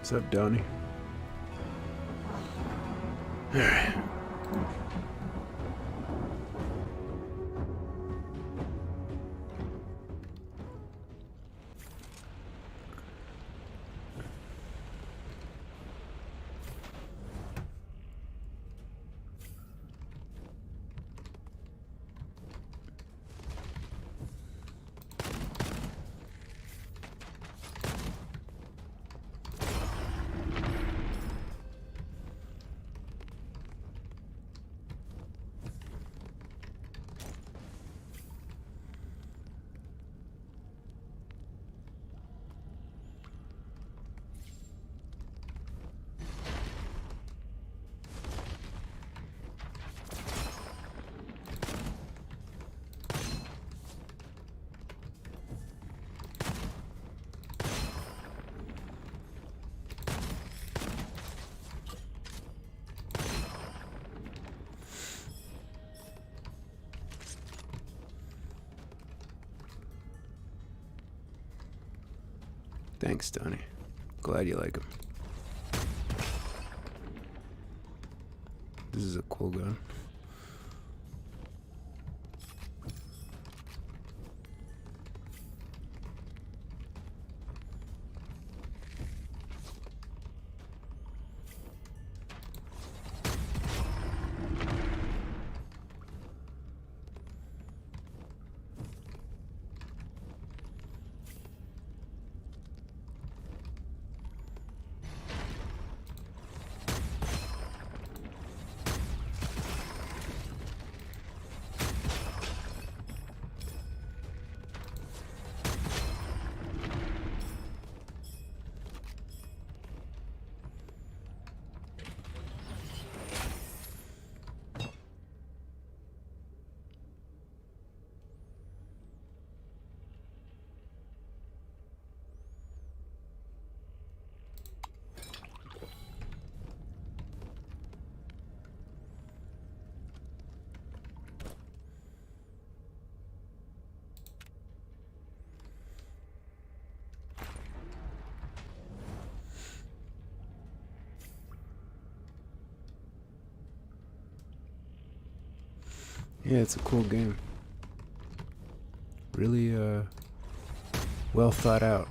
What's up, Donnie? Alright. Thanks, Donnie. Glad you like him. This is a cool gun. Yeah, it's a cool game. Really, well thought out.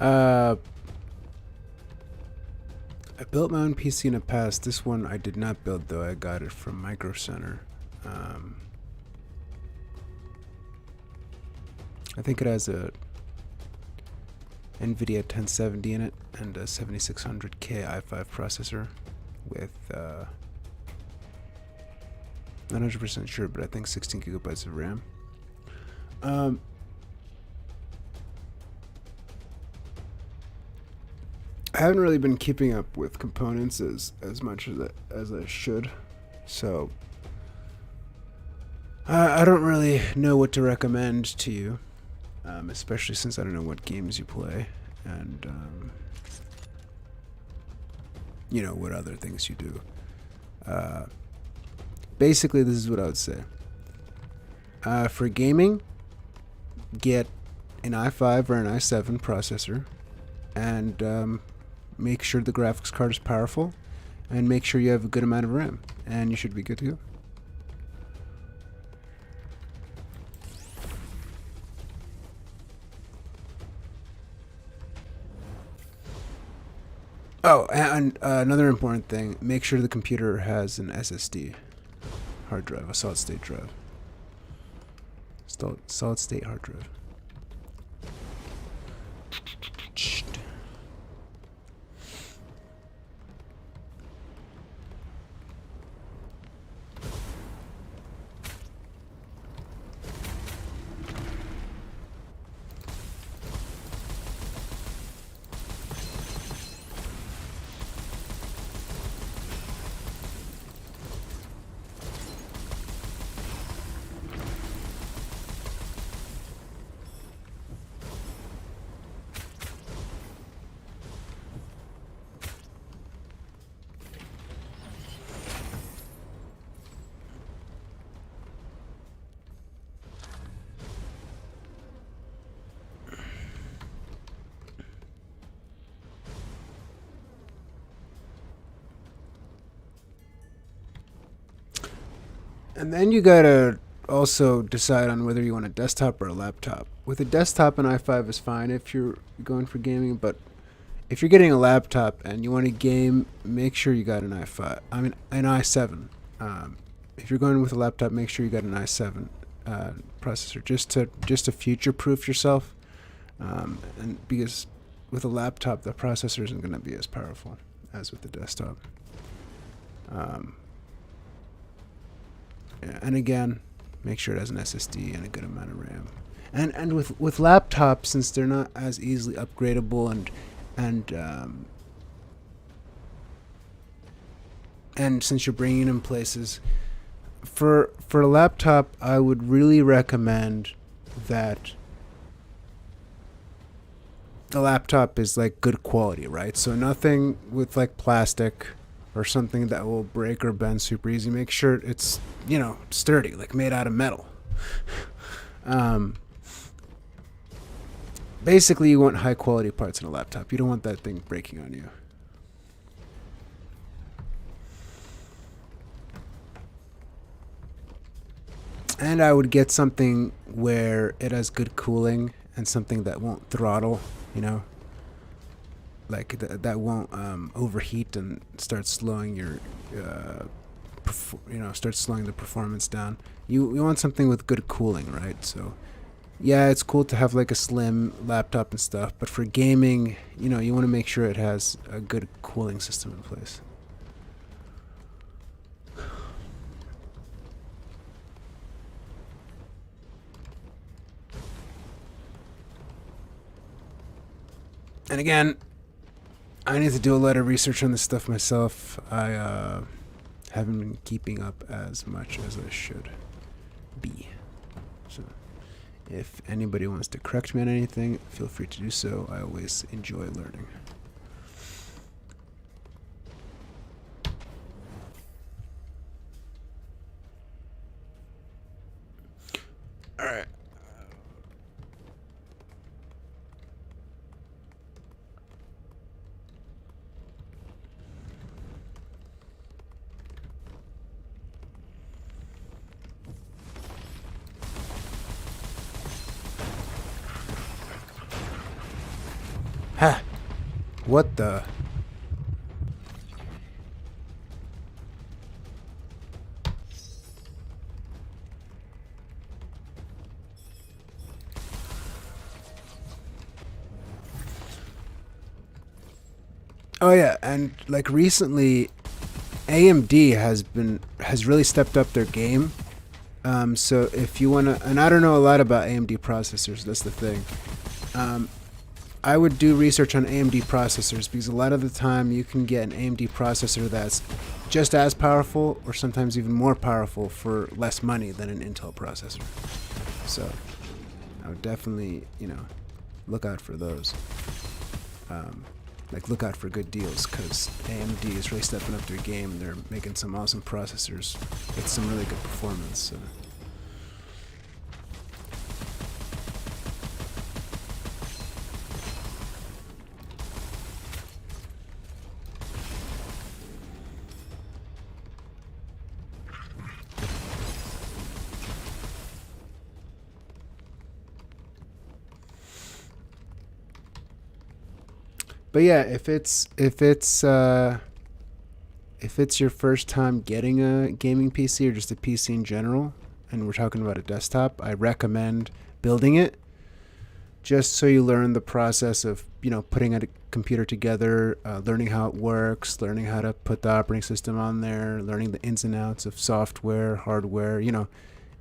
I built my own PC in the past. This one I did not build though. I got it from Micro Center. I think it has a NVIDIA 1070 in it and a 7600K i5 processor with not 100% sure, but I think 16 gigabytes of RAM. I haven't really been keeping up with components as much as I should, so I don't really know what to recommend to you, especially since I don't know what games you play and you know what other things you do. Basically, this is what I would say. For gaming, get an i5 or an i7 processor, and make sure the graphics card is powerful, and make sure you have a good amount of RAM, and you should be good to go. Oh, and another important thing, make sure the computer has an SSD hard drive, a solid state drive. Solid state hard drive. And then you gotta also decide on whether you want a desktop or a laptop. With a desktop, an i5 is fine if you're going for gaming, but if you're getting a laptop and you want to game, make sure you got an i5. I mean, an i7. If you're going with a laptop, make sure you got an i7 processor, just to future-proof yourself. And because with a laptop, the processor isn't going to be as powerful as with the desktop. Yeah, and again, make sure it has an SSD and a good amount of RAM. And with laptops, since they're not as easily upgradable and since you're bringing them places, for a laptop, I would really recommend that the laptop is like good quality, right? So nothing with like plastic or something that will break or bend super easy. Make sure it's, you know, sturdy, like made out of metal. Basically, you want high quality parts in a laptop. You don't want that thing breaking on you. And I would get something where it has good cooling and something that won't throttle, you know, like that won't overheat and start slowing your, start slowing the performance down. You want something with good cooling, right? So, yeah, it's cool to have like a slim laptop and stuff, but for gaming, you know, you want to make sure it has a good cooling system in place. And again, I need to do a lot of research on this stuff myself. I haven't been keeping up as much as I should be. So if anybody wants to correct me on anything, feel free to do so. I always enjoy learning. All right. What the? Oh yeah, and like recently, AMD has really stepped up their game. So if you wanna, and I don't know a lot about AMD processors. That's the thing. I would do research on AMD processors because a lot of the time you can get an AMD processor that's just as powerful or sometimes even more powerful for less money than an Intel processor. So I would definitely, look out for those. Look out for good deals because AMD is really stepping up their game and they're making some awesome processors with some really good performance. So. But yeah, if it's your first time getting a gaming PC or just a PC in general, and we're talking about a desktop, I recommend building it just so you learn the process of putting a computer together, learning how it works, learning how to put the operating system on there, learning the ins and outs of software, hardware.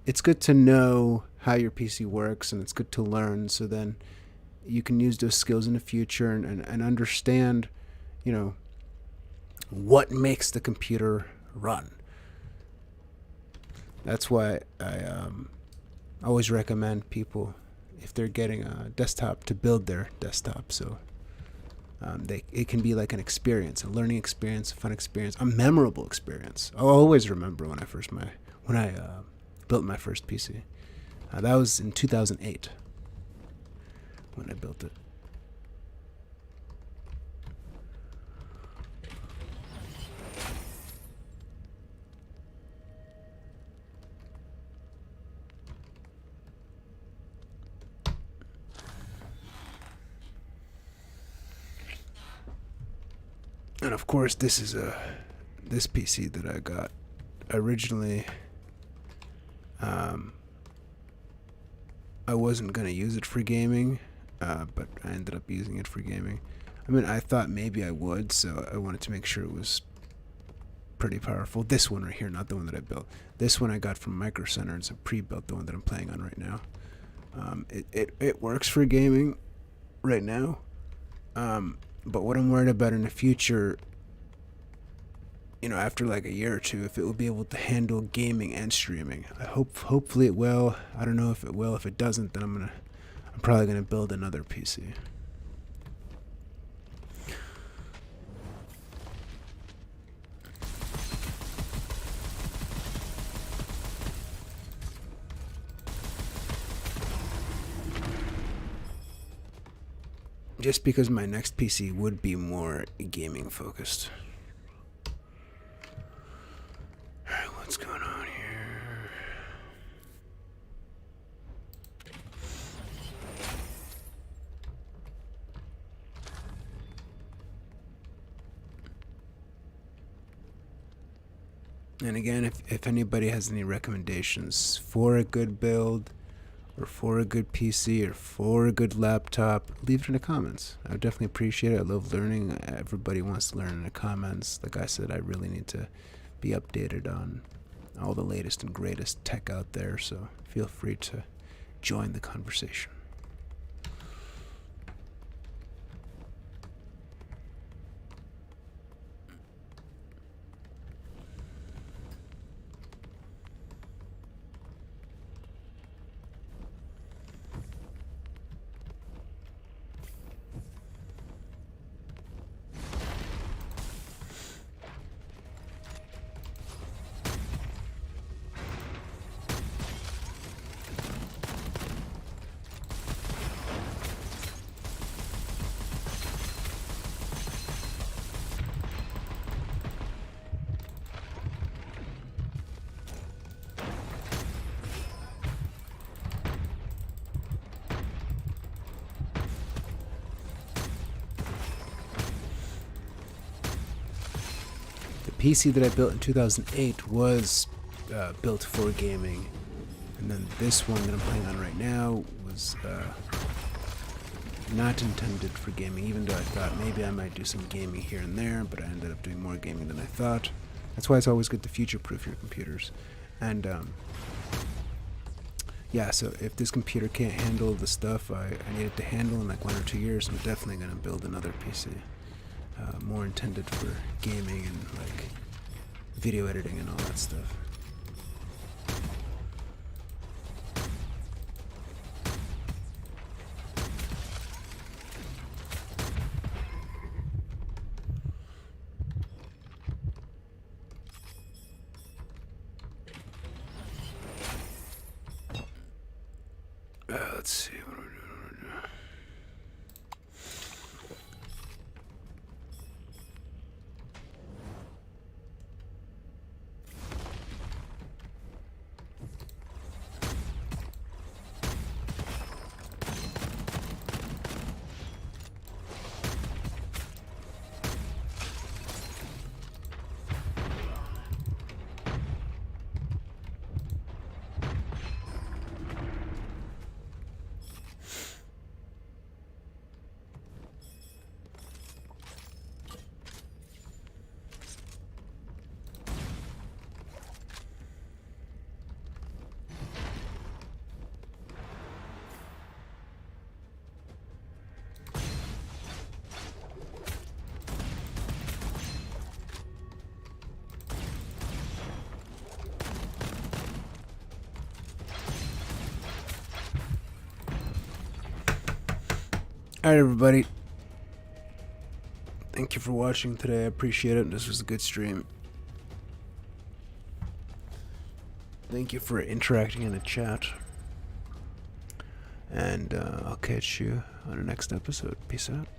It's good to know how your PC works, and it's good to learn so then you can use those skills in the future and understand, what makes the computer run. That's why I always recommend people, if they're getting a desktop, to build their desktop. So it can be like an experience, a learning experience, a fun experience, a memorable experience. I'll always remember when I built my first PC. That was in 2008. When I built it. And of course, this PC that I got originally. I wasn't gonna use it for gaming. But I ended up using it for gaming. I mean, I thought maybe I would, so I wanted to make sure it was pretty powerful. This one right here, not the one that I built. This one I got from Micro Center. It's a pre-built, the one that I'm playing on right now. It works for gaming right now. But what I'm worried about in the future, after like a year or two, if it will be able to handle gaming and streaming. Hopefully it will. I don't know if it will. If it doesn't, then I'm probably going to build another PC. Just because my next PC would be more gaming focused. Alright, what's going on here? And again, if anybody has any recommendations for a good build, or for a good PC, or for a good laptop, leave it in the comments. I would definitely appreciate it. I love learning. Everybody wants to learn in the comments. Like I said, I really need to be updated on all the latest and greatest tech out there, so feel free to join the conversation. PC that I built in 2008 was built for gaming, and then this one that I'm playing on right now was not intended for gaming, even though I thought maybe I might do some gaming here and there, but I ended up doing more gaming than I thought. That's why it's always good to future-proof your computers. And yeah, so if this computer can't handle the stuff I need it to handle in like 1 or 2 years, I'm definitely going to build another PC. More intended for gaming and like video editing and all that stuff. Let's see what we're doing. Alright, everybody. Thank you for watching today. I appreciate it. This was a good stream. Thank you for interacting in the chat. And I'll catch you on the next episode. Peace out.